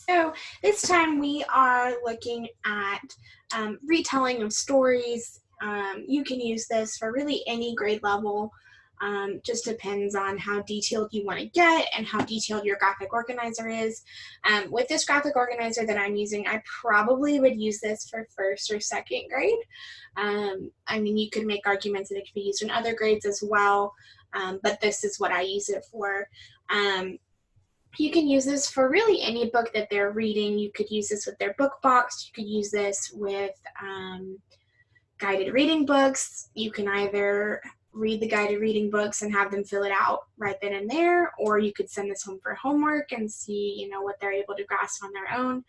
So this time we are looking at retelling of stories. You can use this for really any grade level. Just depends on how detailed you want to get and how detailed your graphic organizer is. With this graphic organizer that I'm using, I probably would use this for first or second grade. I mean, you could make arguments that it could be used in other grades as well, but this is what I use it for. You can use this for really any book that they're reading. You could use this with their book box. You could use this with guided reading books. You can either read the guided reading books and have them fill it out right then and there, or you could send this home for homework and see, what they're able to grasp on their own.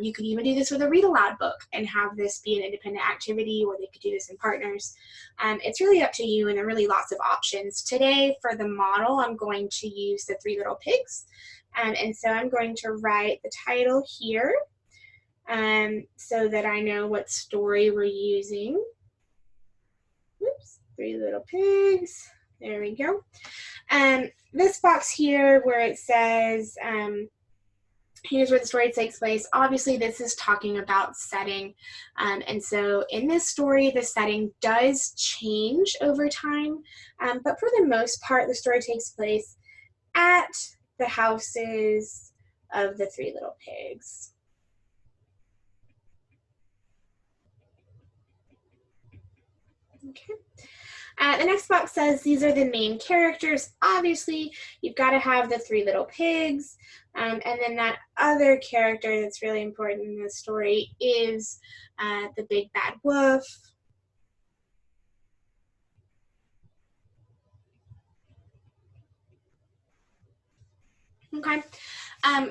You could even do this with a read aloud book and have this be an independent activity, or they could do this in partners. It's really up to you, and there are really lots of options. Today, for the model, I'm going to use the Three Little Pigs. And so I'm going to write the title here so that I know what story we're using. Oops, Three Little Pigs. There we go. This box here where it says, here's where the story takes place. Obviously, this is talking about setting. And so in this story, the setting does change over time. But for the most part, the story takes place at the houses of the Three Little Pigs. Okay. The next box says these are the main characters. Obviously, you've got to have the Three Little Pigs. And then that other character that's really important in the story is the Big Bad Wolf. Okay.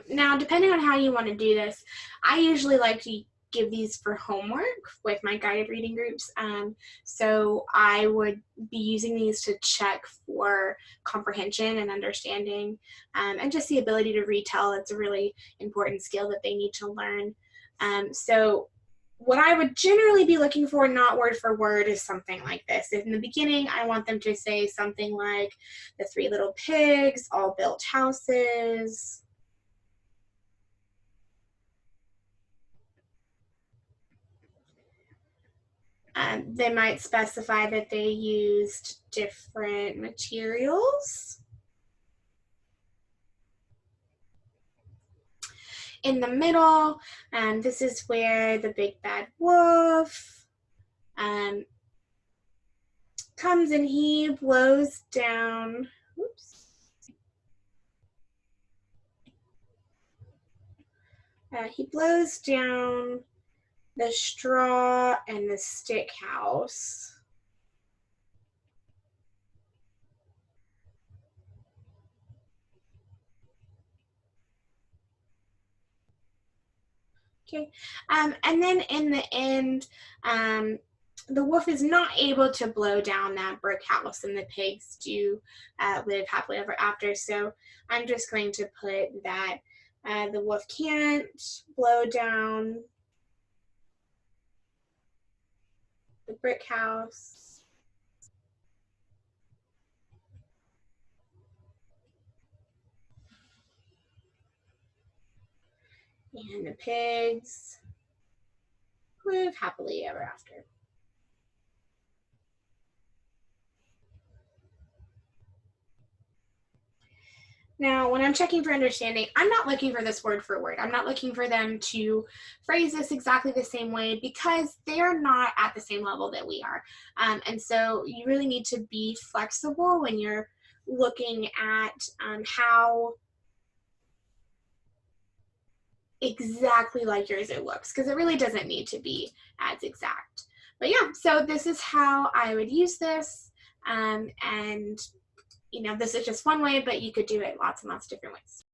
Now, depending on how you want to do this, I usually like to give these for homework with my guided reading groups. So I would be using these to check for comprehension and understanding, and just the ability to retell. It's a really important skill that they need to learn. So what I would generally be looking for, not word for word, is something like this. In the beginning, I want them to say something like, the Three Little Pigs all built houses. They might specify that they used different materials. In the middle, this is where the Big Bad Wolf comes and he blows down, oops. He blows down the straw and the stick house. Okay, and then in the end, the wolf is not able to blow down that brick house, and the pigs do live happily ever after. So I'm just going to put that the wolf can't blow down the brick house. And the pigs live happily ever after. Now, when I'm checking for understanding, I'm not looking for this word for word. I'm not looking for them to phrase this exactly the same way, because they're not at the same level that we are. And so you really need to be flexible when you're looking at how exactly like yours it looks, because it really doesn't need to be as exact. But yeah, so this is how I would use this. And this is just one way, but you could do it lots and lots of different ways.